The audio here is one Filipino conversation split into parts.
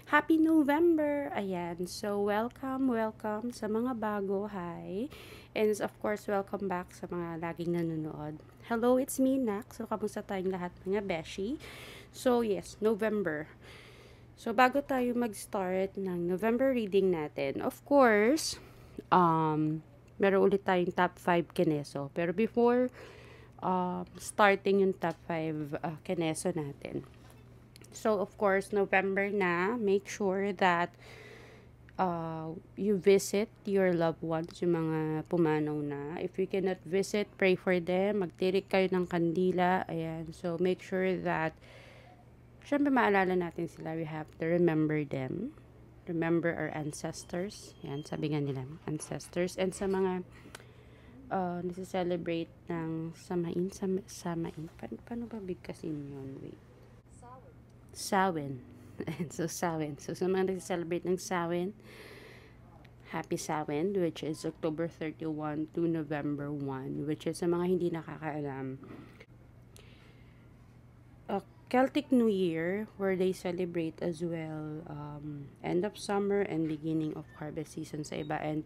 Happy November! Ayan. So, welcome sa mga bago. Hi. And of course, welcome back sa mga laging nanonood. Hello, it's me, Nak. So, kamusta tayong lahat mga beshi? So, yes, November. So, bago tayo mag-start ng November reading natin, of course, meron ulit tayong top 5 kineso. Pero before starting yung top 5 kineso natin, so, of course, November na, make sure that you visit your loved ones, yung mga pumanaw na. If you cannot visit, pray for them. Magtirik kayo ng kandila. Ayan. So, make sure that, syempre maalala natin sila. We have to remember them. Remember our ancestors. Yan, sabi nga nila, ancestors. And sa mga nasi-celebrate ng samain. Paano ba bigkasin yun? Wait. Samhain. So, Samhain. So, sa mga nag-celebrate ng Samhain, Happy Samhain, which is October 31 to November 1, which is sa mga hindi nakakaalam, a Celtic New Year, where they celebrate as well end of summer and beginning of harvest season sa iba. And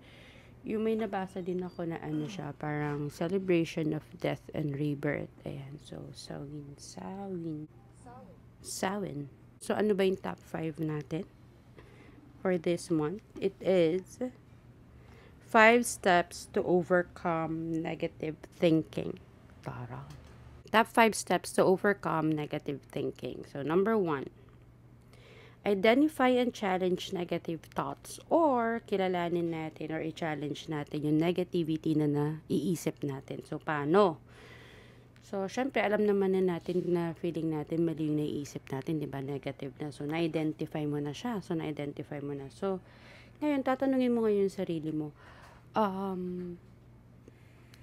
yung may nabasa din ako na ano siya, parang celebration of death and rebirth. Ayan. So, Samhain. So, ano ba yung top 5 natin for this month? It is 5 steps to overcome negative thinking. Tara. Top 5 steps to overcome negative thinking. So, number 1, identify and challenge negative thoughts, or kilalanin natin or i-challenge natin yung negativity na naiisip natin. So, paano? So, syempre, alam naman na natin na feeling natin mali yung naiisip natin, di ba? Negative na. So, na-identify mo na siya. So, ngayon, tatanungin mo ngayon yung sarili mo,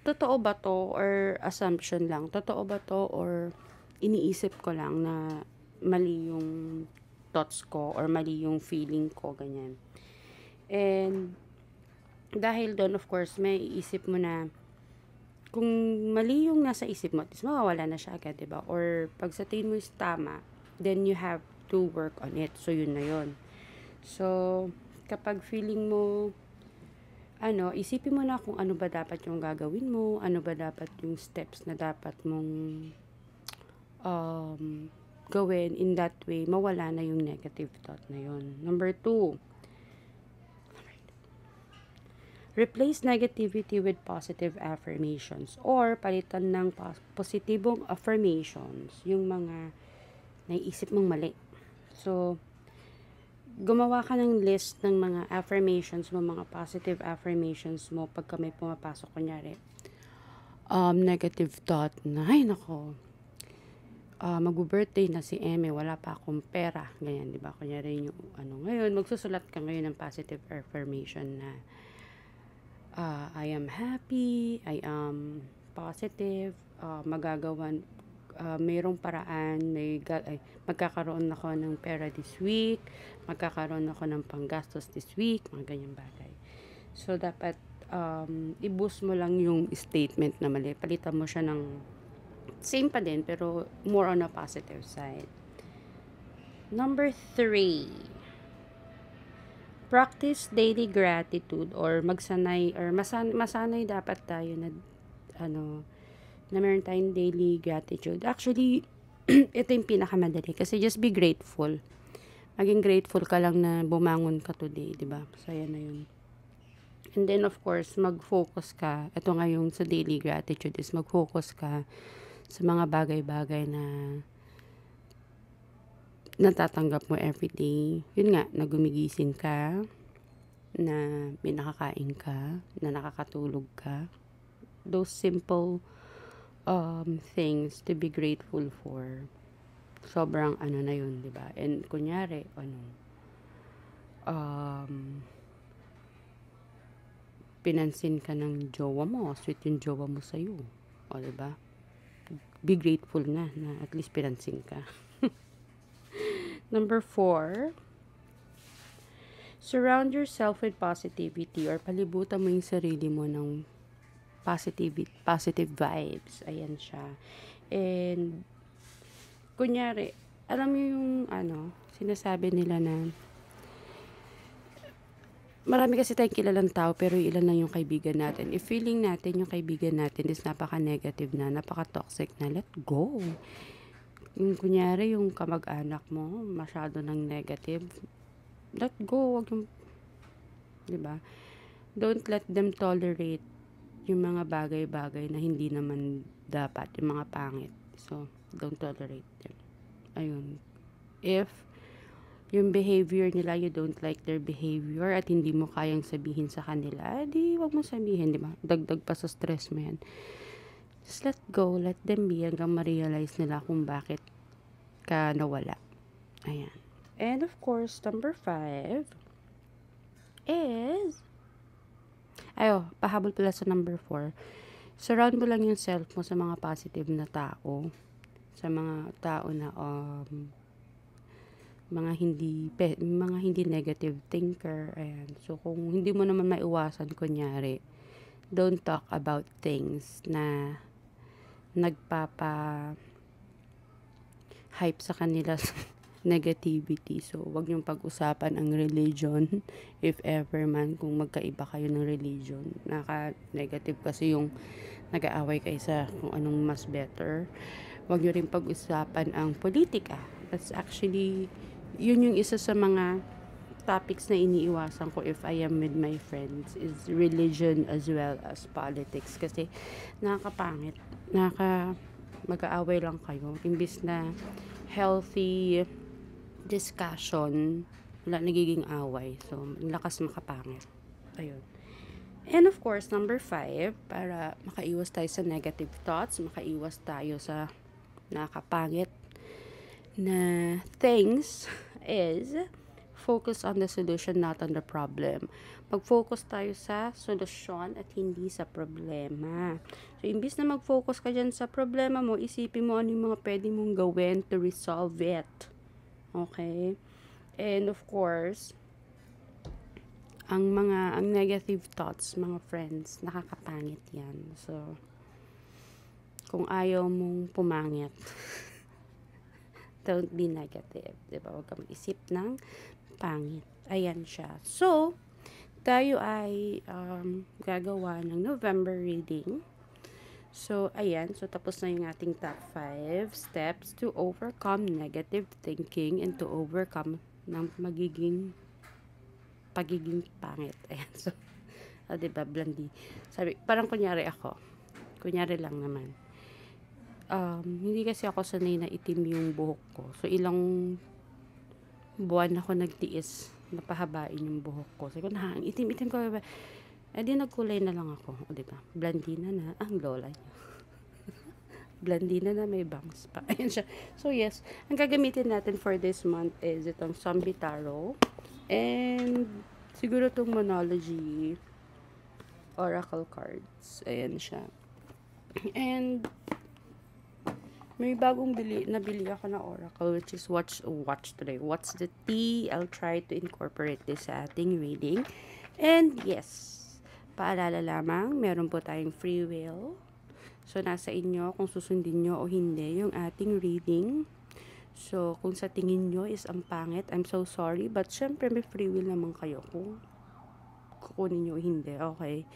totoo ba to or assumption lang? Totoo ba to or iniisip ko lang na mali yung thoughts ko or mali yung feeling ko, ganyan. And, dahil doon, of course, may iisip mo na kung mali yung nasa isip mo, at least mawawala na siya agad, diba? Or pag sa tingin mo is tama, then you have to work on it. So, yun na yun. So, kapag feeling mo, isipin mo na kung ano ba dapat yung gagawin mo, ano ba dapat yung steps na dapat mong gawin. In that way, mawala na yung negative thought na yun. Number 2, replace negativity with positive affirmations, or palitan ng positibong affirmations yung mga naiisip mong mali. So, gumawa ka ng list ng mga affirmations mo, mga positive affirmations mo pagka may pumapasok, kunyari, negative thought na, ay nako, mag-birthday na si Eme, wala pa akong pera, ganyan, di ba? Kunyari yung ngayon, magsusulat ka ngayon ng positive affirmation na, I am happy, I am positive, magagawan, mayroong paraan, magkakaroon ako ng pera this week, magkakaroon ako ng panggastos this week, mga ganyang bagay. So, dapat, i-boost mo lang yung statement na mali. Palitan mo siya ng, same pa din, pero more on a positive side. Number 3, practice daily gratitude, or magsanay or masanay dapat tayo na na meron tayong daily gratitude. Actually, ito yung pinakamadali kasi just be grateful. Maging grateful ka lang na bumangon ka today, di ba? Saya na yun. And then, of course, mag-focus ka. Ito nga yung sa daily gratitude is mag-focus ka sa mga bagay-bagay na natatanggap mo everyday. Yun nga, na gumigising ka, na may nakakain ka, na nakakatulog ka. Those simple things to be grateful for. Sobrang na yun, di ba? And kunyari, pinansin ka ng jowa mo, sweet yung jowa mo sa'yo. O, di ba? Be grateful na at least pinansin ka. Number 4, surround yourself with positivity, or palibutan mo yung sarili mo ng positive vibes. Ayan siya. And, kunyari, alam mo yung, sinasabi nila na marami kasi tayong kilalang tao pero ilan lang yung kaibigan natin. If feeling natin yung kaibigan natin is napaka-negative na, napaka-toxic na, let go. Yung kunyari yung kamag-anak mo, masyado ng negative, let go. Wag yung, di ba? Don't let them tolerate yung mga bagay-bagay na hindi naman dapat, yung mga pangit. So, don't tolerate them. Ayun. If yung behavior nila, you don't like their behavior at hindi mo kayang sabihin sa kanila, di wag mo sabihin, di ba? Dagdag pa sa stress mo yan. Just let go, let them be hanggang ma-realize nila kung bakit ka nawala. Ayan. And of course, number 5 is, pahabol pala sa number 4. Surround mo lang yung self mo sa mga positive na tao. Sa mga tao na, mga hindi negative thinker. Ayan. So, kung hindi mo naman maiwasan, kunyari, don't talk about things na nagpapa-hype sa kanila negativity. So, wag niyong pag-usapan ang religion if ever man kung magkaiba kayo ng religion. Naka-negative kasi yung nag-aaway kayo sa kung anong mas better. Wag niyo rin pag-usapan ang politika. That's actually, yun yung isa sa mga topics na iniiwasan ko if I am with my friends is religion as well as politics. Kasi nakakapangit. Mag-aaway lang kayo. Imbis na healthy discussion, wala nagiging away. So, lakas makapangit. Ayun. And of course, number 5, para makaiwas tayo sa negative thoughts, makaiwas tayo sa nakakapangit na things, is focus on the solution, not on the problem. Mag-focus tayo sa solusyon at hindi sa problema. So, imbis na mag-focus ka dyan sa problema mo, isipin mo ano yung mga pwede mong gawin to resolve it. Okay? And of course, ang negative thoughts, mga friends, nakakapangit yan. So, kung ayaw mong pumangit, don't be negative. Diba? Huwag ka mag-isip ng pangit. Ayan siya. So, tayo ay gagawa ng November reading. So, ayan. So, tapos na yung ating top 5 steps to overcome negative thinking and to overcome ng pagiging pangit. Ayan. So, diba, blondie. Sabi, parang kunyari ako. Kunyari lang naman. Hindi kasi ako sanay na itim yung buhok ko. So, ilang buwan ako nagtiis na pahabain yung buhok ko. So, ang itim-itim ko. Di nagkulay na lang ako. O, diba? Blandina na ang lola niya. Blandina na may bangs pa. Ayan siya. So, yes. Ang gagamitin natin for this month is itong Zombie Tarot. And, siguro itong Monology Oracle cards. Ayan siya. And, may bagong nabili ako na oracle which is watch today. What's the tea? I'll try to incorporate this sa ating reading. And yes, paalala lamang, meron po tayong free will. So, nasa inyo kung susundin nyo o hindi yung ating reading. So, kung sa tingin nyo is ang pangit, I'm so sorry. But syempre, may free will naman kayo kung kukunin nyo o hindi. Okay.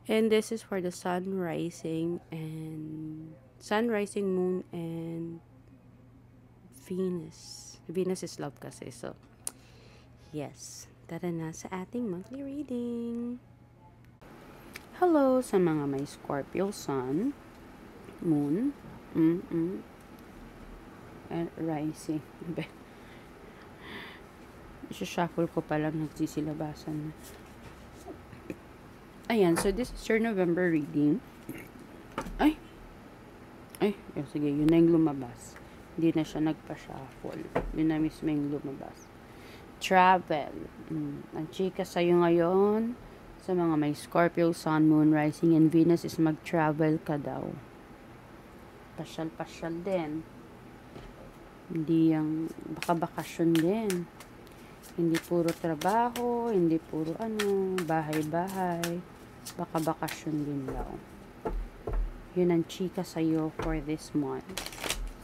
And this is for the sun, rising, moon, and Venus. Venus is love kasi. So, yes. Tara na sa ating monthly reading. Hello sa mga may Scorpio sun, moon, and rising. Isa-shuffle ko pa lang, nagsisilabasan na. Ayan, so this is your November reading. Sige, yun na yung lumabas. Hindi na siya nagpa-shuffle. Yun na mismo yung lumabas. Travel. Ang chika sa'yo ngayon, sa mga may Scorpio, Sun, Moon, Rising, and Venus is mag-travel ka daw. Pasyal-pasyal din. Hindi yung baka-bakasyon din. Hindi puro trabaho, hindi puro bahay-bahay. Baka-bakasyon din daw. Yun ang chika sa'yo for this month.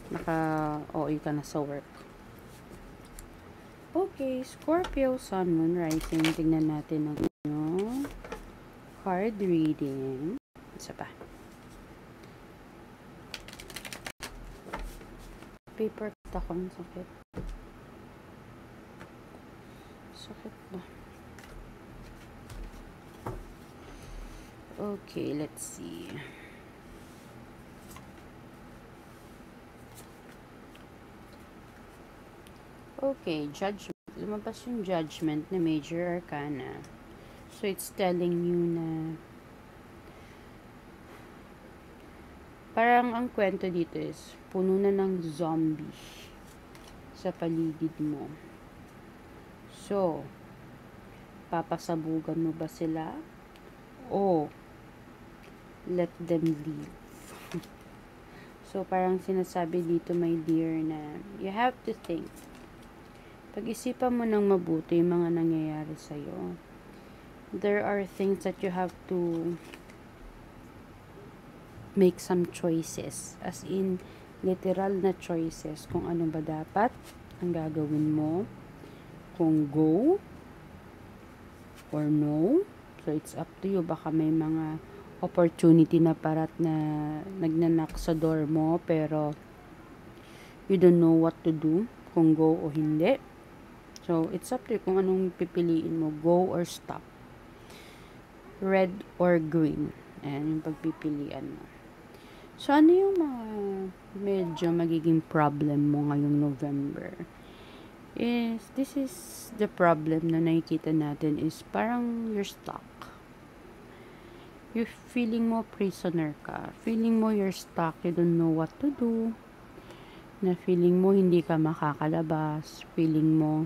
Naka-OA ka na sa work. Okay, Scorpio, Sun, Moon, Rising. Tingnan natin ang card reading. Isa pa. Paper cut ako. Sakit. Sakit ba? Okay, let's see. Okay, Judgment. Lumabas yung Judgment na Major Arcana. So, it's telling you na parang ang kwento dito is puno na ng zombie sa paligid mo. So, papasabugan mo ba sila? O let them leave? So, parang sinasabi dito, my dear, na you have to think. Pag-isipan mo ng mabuti yung mga nangyayari sa'yo. There are things that you have to make some choices. As in, literal na choices. Kung ano ba dapat ang gagawin mo. Kung go or no. So, it's up to you. Baka may mga opportunity na parat na nagnanak sa door mo, pero you don't know what to do. Kung go o hindi. So, it's up to you kung anong pipiliin mo. Go or stop. Red or green. Ayan yung pagpipilian mo. So, ano yung mga medyo magiging problem mo ngayong November? This is the problem na nakikita natin is parang you're stuck. You're feeling mo prisoner ka. Feeling mo you're stuck. You don't know what to do. Na feeling mo hindi ka makakalabas. Feeling mo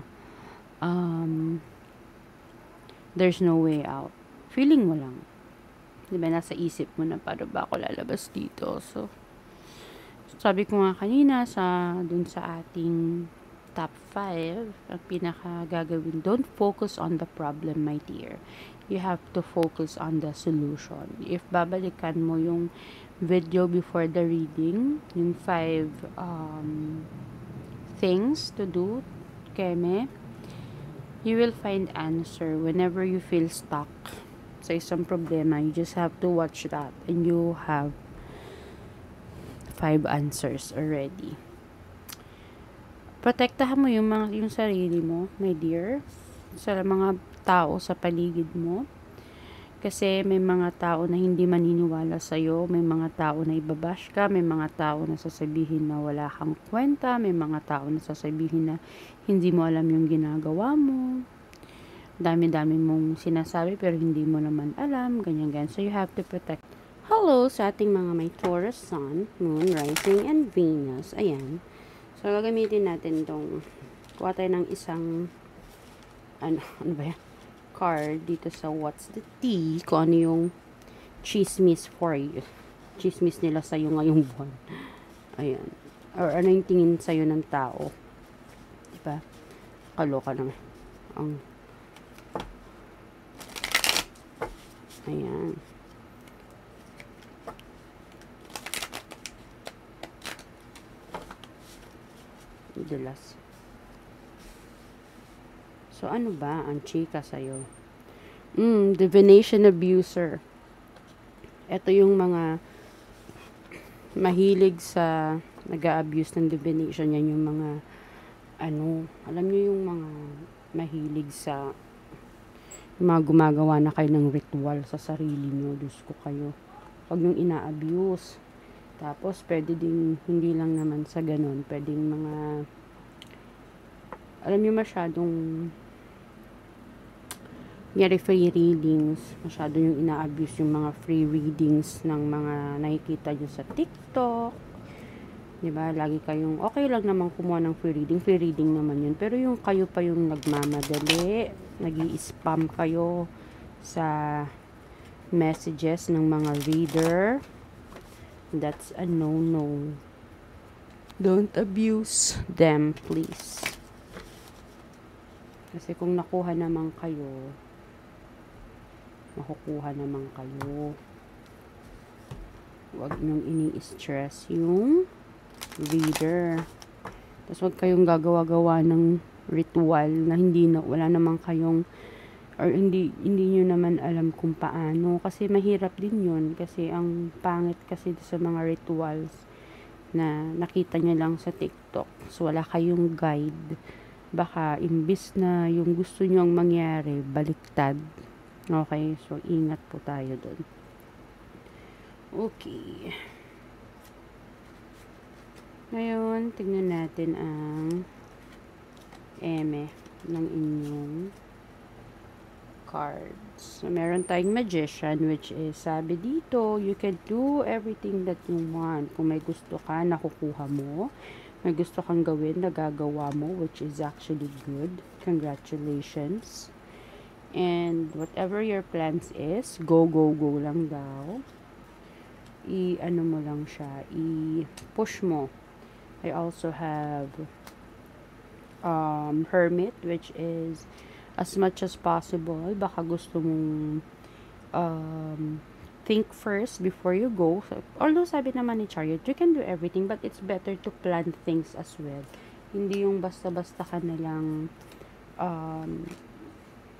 there's no way out. Feeling mo lang. Diba, nasa isip mo na paano ba ako lalabas dito. So, sabi ko nga kanina dun sa ating top 5, ang pinaka gagawin, don't focus on the problem, my dear. You have to focus on the solution. If babalikan mo yung video before the reading, yung 5 things to do, keme, you will find answer whenever you feel stuck sa isang problema. You just have to watch that and you have 5 answers already. Protektahan mo yung sarili mo, my dear, sa mga tao sa paligid mo. Kasi may mga tao na hindi maniniwala sa'yo, may mga tao na ibabash ka, may mga tao na sasabihin na wala kang kwenta, may mga tao na sasabihin na hindi mo alam yung ginagawa mo. Dami-dami mong sinasabi pero hindi mo naman alam, ganyan-ganyan. So, you have to protect. Hello sa ating mga may Taurus, Sun, Moon, Rising, and Venus. Ayan. So, gagamitin natin itong kuha tayo ng isang ano ba yan? Card dito sa What's the Tea, kung ano yung chismis for you. Chismis nila sa'yo ngayong buwan. Ayan. Or ano yung tingin sa'yo ng tao. Diba? Kaloka naman. Ayan. Dulas. So, ano ba ang chika sa'yo? Divination abuser. Ito yung mga mahilig sa nag-a-abuse ng divination. Yan yung mga alam nyo yung mga mahilig sa mga gumagawa na kayo ng ritual sa sarili nyo. Diyos ko kayo. Huwag nyung ina-abuse. Tapos, pwede din, hindi lang naman sa ganun. Pwedeng mga, alam nyo, masyadong free readings, masyado yung ina-abuse yung mga free readings ng mga nakikita nyo sa TikTok. Diba? Lagi kayong, okay lang naman kumuha ng free reading naman yun. Pero yung kayo pa yung nagmamadali, nag-i-spam kayo sa messages ng mga reader. That's a no-no. Don't abuse them, please. Kasi kung nakuha naman kayo, makukuha naman kayo. Huwag niyong ini-stress yung reader. Tapos huwag kayong gagawa-gawa ng ritual na wala naman kayong or hindi niyo naman alam kung paano, kasi mahirap din 'yun, kasi ang pangit kasi sa mga rituals na nakita niyo lang sa TikTok. So wala kayong guide. Baka imbis na yung gusto niyong mangyari, baliktad. Okay, so ingat po tayo doon. Okay. Ngayon, tingnan natin ang eme ng inyong cards. So, meron tayong magician, which is, sabi dito, you can do everything that you want. Kung may gusto ka, nakukuha mo. May gusto kang gawin, nagagawa mo, which is actually good. Congratulations. And whatever your plans is, go, go, go lang daw. I-ano mo lang siya, i-push mo. I also have hermit, which is as much as possible, baka gusto mong think first before you go. So, although sabi naman ni Chariot, you can do everything, but it's better to plan things as well. Hindi yung basta-basta ka na lang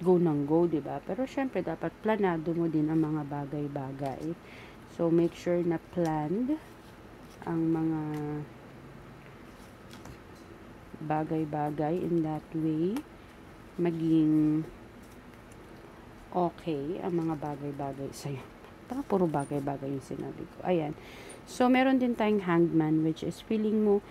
go nang go, diba? Pero syempre, dapat planado mo din ang mga bagay-bagay. So, make sure na planned ang mga bagay-bagay, in that way maging okay ang mga bagay-bagay sa'yo. Parang puro bagay-bagay yung sinabi ko. Ayan. So, meron din tayong hangman, which is feeling mo,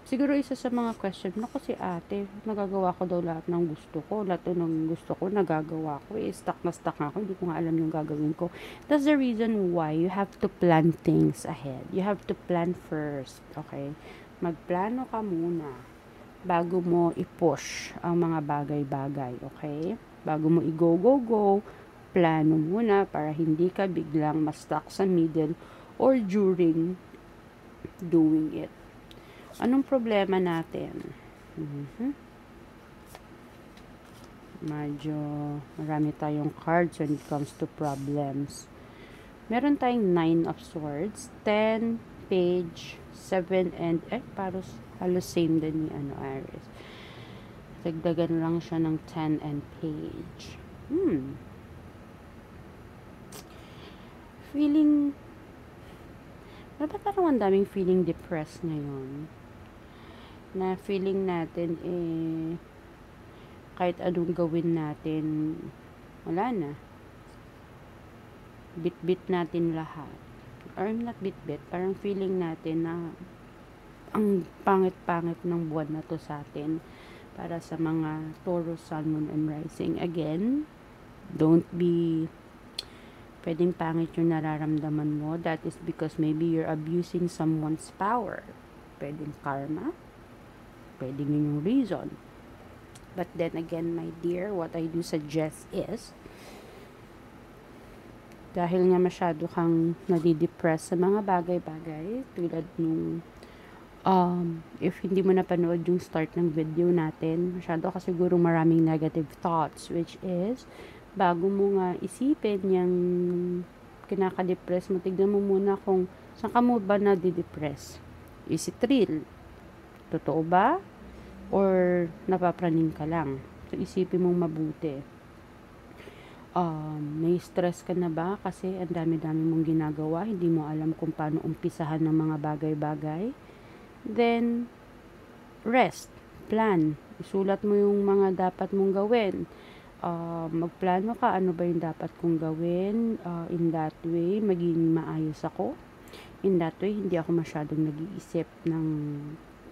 siguro isa sa mga question, naku si ate, nagagawa ko daw lahat ng gusto ko. Lahat ng gusto ko, nagagawa ko. Stuck na stuck ako. Hindi ko nga alam yung gagawin ko. That's the reason why you have to plan things ahead. You have to plan first. Okay? Magplano ka muna bago mo i-push ang mga bagay-bagay, okay? Bago mo i-go, go, go, plano muna para hindi ka biglang ma-stuck sa middle or during doing it. Anong problema natin? Medyo marami tayong cards when it comes to problems. Meron tayong 9 of swords, 10, page, 7, and paros halos same din ni Aries. Dagdagan lang siya ng 10 and page. Feeling, dapat parang ang daming feeling depressed ngayon. Na feeling natin kahit anong gawin natin, wala na. Bit-bit natin lahat. Or not bit-bit, parang feeling natin na ang pangit-pangit ng buwan na to sa atin, para sa mga Taurus, Sun, Moon, and Rising. Again, don't be pwedeng pangit yung nararamdaman mo. That is because maybe you're abusing someone's power. Pwedeng karma, pwedeng yun yung reason. But then again, my dear, what I do suggest is, dahil nga masyado kang nadidepress sa mga bagay-bagay, tulad nung if hindi mo napanood yung start ng video natin, masyado ka siguro maraming negative thoughts, which is, bago mo nga isipin yung kinaka-depress mo, tignan mo muna kung saan ka mo ba nadidepress. Is it real? Totoo ba? Or napapraning ka lang? So, isipin mong mabuti. May stress ka na ba? Kasi ang dami-dami mong ginagawa, hindi mo alam kung paano umpisahan ng mga bagay-bagay. Then, rest, plan. Isulat mo yung mga dapat mong gawin. Magplano ka, ano ba yung dapat kong gawin. In that way, maging maayos ako. In that way, hindi ako masyadong nag-iisip ng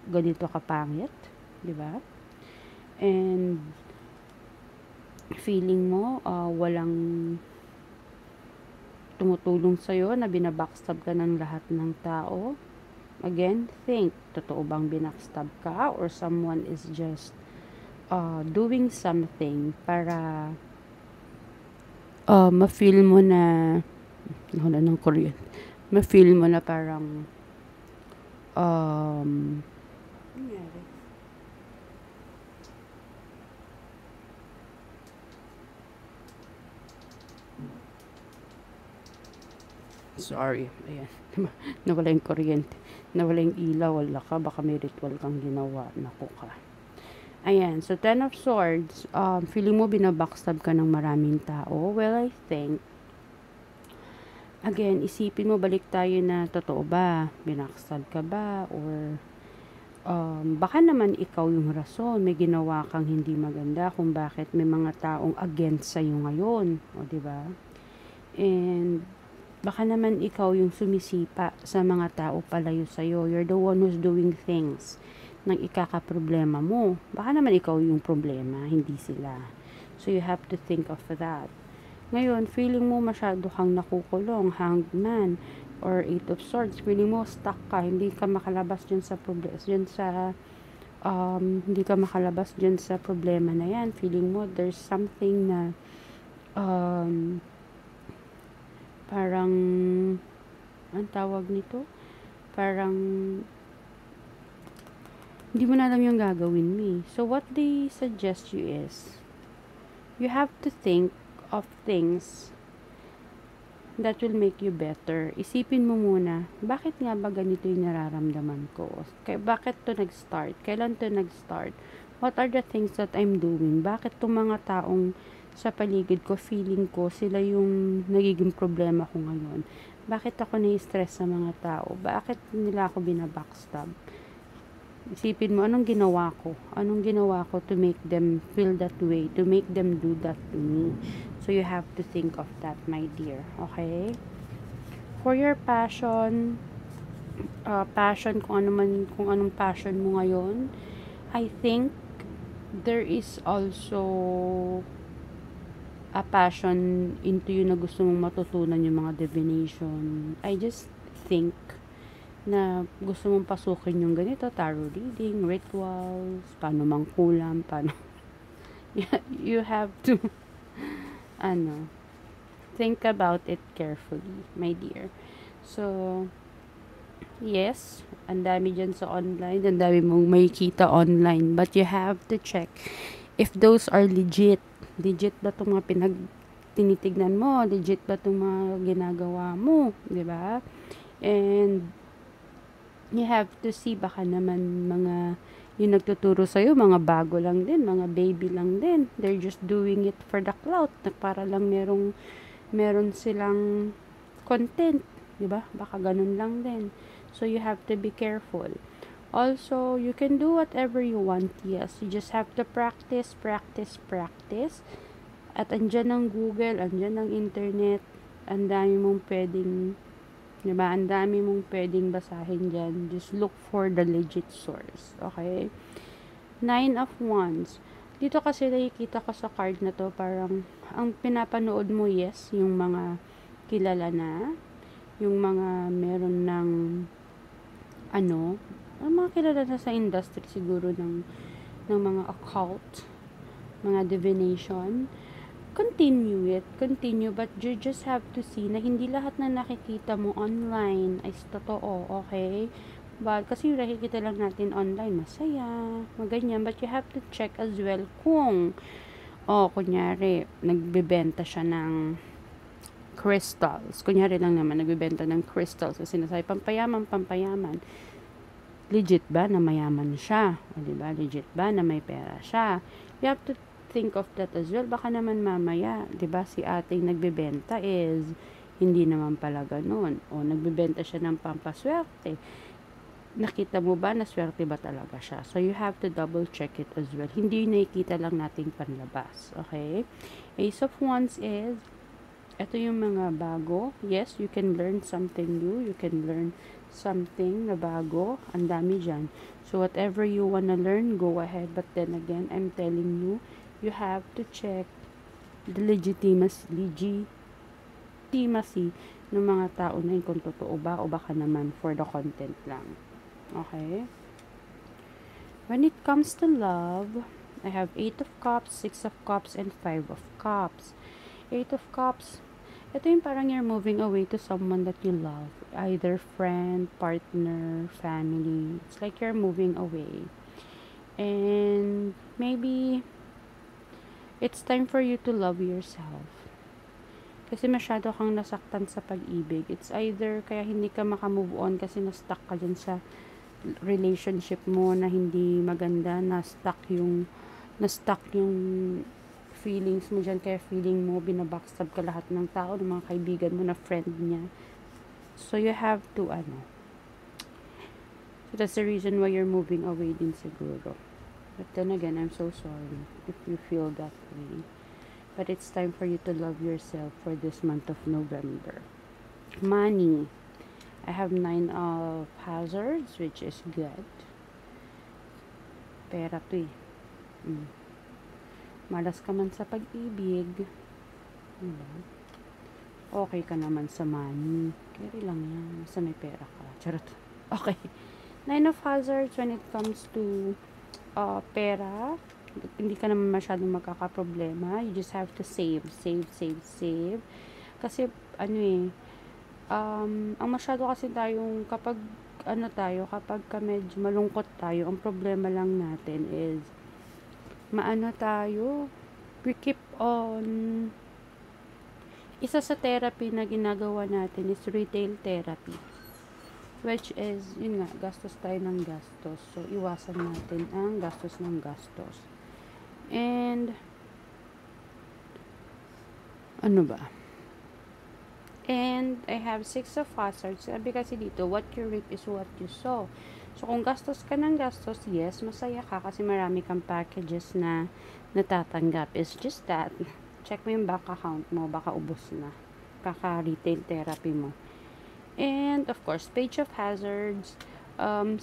ganito kapangit. Diba? And, feeling mo, walang tumutulong sa'yo, na binabackstab ka ng lahat ng tao. Again, think, totoo bang binackstab ka, or someone is just doing something para ma-feel mo na wala ng Korean, ma-feel mo na parang sorry, ayan, nawala yung kuryente, nawala yung ilaw, wala ka, baka may ritual kang ginawa, naku ka. Ayan, so Ten of Swords, feeling mo binabackstab ka ng maraming tao? Well, I think, again, isipin mo, balik tayo na totoo ba? Binackstab ka ba? Or, baka naman ikaw yung rason. May ginawa kang hindi maganda kung bakit may mga taong against sa'yo ngayon. O, diba? And, baka naman ikaw yung sumisipa sa mga tao palayo sa'yo. You're the one who's doing things nang ikakaproblema mo. Baka naman ikaw yung problema, hindi sila. So, you have to think of that. Ngayon, feeling mo masyado kang nakukulong, hanged man, or Eight of Swords. Feeling mo stuck ka, hindi ka makalabas dyan sa problema, hindi ka makalabas dyan sa problema na yan. Feeling mo there's something na, parang, ang tawag nito? Parang, hindi mo na alam yung gagawin mo. So, what they suggest you is, you have to think of things that will make you better. Isipin mo muna, bakit nga ba ganito yung nararamdaman ko? Bakit to nag-start? Kailan to nag-start? What are the things that I'm doing? Bakit tong mga taong sa paligid ko, feeling ko, sila yung nagiging problema ko ngayon? Bakit ako na-stress sa mga tao? Bakit nila ako binabackstab? Isipin mo, anong ginawa ko? Anong ginawa ko to make them feel that way? To make them do that to me? So, you have to think of that, my dear. Okay? For your passion, kung anong passion mo ngayon, I think there is also a passion into you na gusto mong matutunan yung mga divination. I just think na gusto mong pasukin yung ganito, tarot reading, rituals, paano mangkulam, paano you have to think about it carefully, my dear. So, yes, ang dami dyan sa online, ang dami mong makikita online, but you have to check if those are legit. Legit ba itong mga tinitignan mo? Legit ba itong mga ginagawa mo? Diba? And, you have to see, baka naman mga yung nagtuturo sa'yo, mga bago lang din, mga baby lang din. They're just doing it for the clout. Para lang meron silang content. Diba? Baka ganun lang din. So, you have to be careful. Also, you can do whatever you want. Yes, you just have to practice. At andyan ang Google, andyan ang internet. Ang dami mong pwedeng, diba? Ang dami mong pwedeng basahin dyan. Just look for the legit source. Okay? 9 of Wands. Dito kasi nakikita ko sa card na to, parang, ang pinapanood mo, yes, yung mga kilala na, yung mga meron ng, ang mga kilala na sa industry siguro ng mga occult, mga divination. Continue, but you just have to see na hindi lahat na nakikita mo online ay totoo, okay? But, kasi yung nakikita lang natin online, masaya, maganyan, but you have to check as well kung, kunyari, nagbebenta siya ng crystals. Kunyari lang naman, nagbebenta ng crystals, kasi sinasabi, pampayaman. Legit ba na mayaman siya? O, diba? Legit ba na may pera siya? You have to think of that as well. Baka naman mamaya, 'di ba, si ating nagbebenta is hindi naman pala ganoon. O nagbebenta siya ng pampaswerte. Nakita mo ba na swerte ba talaga siya? So you have to double check it as well. Hindi nakikita lang nating panlabas. Okay? Ace of Wands is ito yung mga bago. Yes, you can learn something new. You can learn something na bago. Ang dami dyan. So whatever you wanna learn, go ahead. But then again, I'm telling you, you have to check the legitimacy ng mga tao na yun, kung totoo ba o baka naman for the content lang. Okay? When it comes to love, I have 8 of Cups, 6 of Cups, and 5 of Cups. 8 of Cups, ito yung parang you're moving away to someone that you love. Either friend, partner, family. It's like you're moving away. And maybe it's time for you to love yourself. Kasi masyado kang nasaktan sa pag-ibig. It's either kaya hindi ka makamove on kasi na-stuck ka dyan sa relationship mo na hindi maganda, na-stuck yung feelings mo dyan, kaya feeling mo binabackstab ka lahat ng tao, ng mga kaibigan mo na friend niya. So you have to so that's the reason why you're moving away din siguro. But then again, I'm so sorry if you feel that way. But it's time for you to love yourself for this month of November. Money. I have 9 of hazards, which is good. Pera to eh. Malas ka man sa pag-ibig. Diba? Okay ka naman sa money. Carry lang yan. Basta may pera ka. Charot. Okay. 9 of hazards when it comes to pera. Hindi ka naman masyadong magkakaproblema. You just have to save. Kasi, ang masyado kasi tayong kapag medyo malungkot tayo, ang problema lang natin is we keep on, isa sa therapy na ginagawa natin is retail therapy, which is, yun nga, gastos tayo ng gastos. So, iwasan natin ang gastos ng gastos. And, And, I have 6 of hazards. Sabi kasi dito, what you reap is what you sow. So, kung gastos ka ng gastos, yes, masaya ka kasi marami kang packages na natatanggap. It's just that, check mo yung bank account mo, baka ubos na. Kaka-retail therapy mo. And, of course, page of hazards.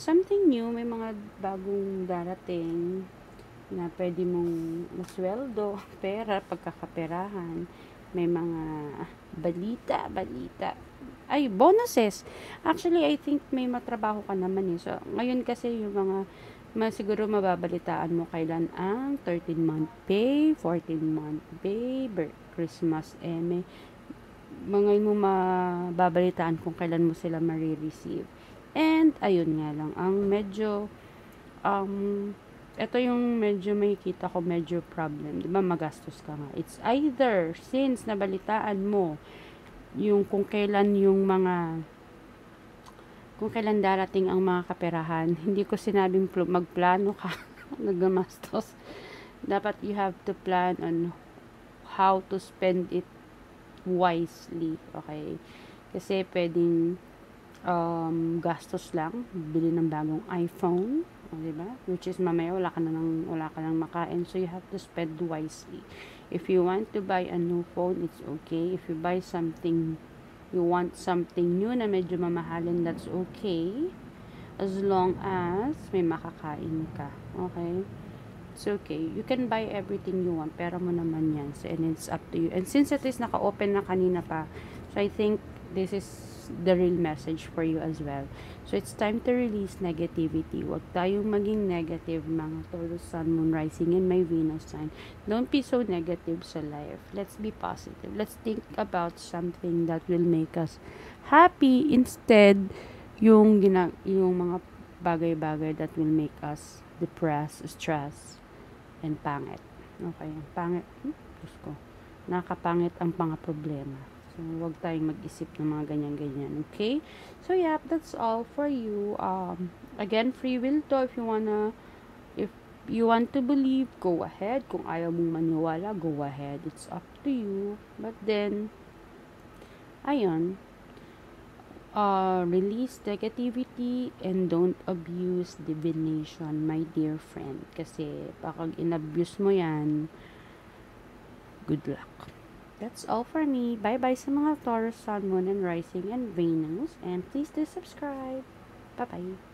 Something new, may mga bagong darating na pwede mong masweldo, pera, pagkakaperahan. May mga balita. Ay, bonuses. Actually, I think may matrabaho ka naman eh. So, ngayon kasi yung siguro mababalitaan mo kailan ang 13-month pay, 14-month pay, Christmas, may mga mo mababalitaan kung kailan mo sila marireceive. And, ayun nga lang, ang medyo, ito yung medyo makikita ko medyo problem. Diba magastos ka nga. It's either, since nabalitaan mo, kung kailan darating ang mga kaperahan, hindi ko sinabing magplano ka nagmastos. Dapat you have to plan on how to spend it wisely. Okay? Kasi pwedeng gastos lang, bili ng bagong iPhone, diba? Which is mamaya wala ka nang makain, so you have to spend wisely. If you want to buy a new phone, it's okay. If you want something new na medyo mamahalin, that's okay. As long as may makakain ka. Okay? It's okay. You can buy everything you want. Pera mo naman yan. So, and it's up to you. And since it is naka-open na kanina pa, so I think this is the real message for you as well. So, it's time to release negativity. Huwag tayong maging negative, mga Taurus, Sun, Moon, Rising, and my Venus sign. Don't be so negative sa life. Let's be positive. Let's think about something that will make us happy instead yung mga bagay-bagay that will make us depressed, stress, and pangit. Okay, pangit. Diyos ko. Nakapangit ang mga problema. So, huwag tayong mag-isip ng mga ganyan-ganyan. Okay? So, yeah, that's all for you. Again, free will to. If you want to believe, go ahead. Kung ayaw mong maniwala, go ahead. It's up to you. But then, ayun, release negativity and don't abuse divination, my dear friend. Kasi, pag in-abuse mo yan, good luck. That's all for me. Bye-bye sa mga Taurus, Sun, Moon, and Rising, and Venus. And please do subscribe. Bye-bye.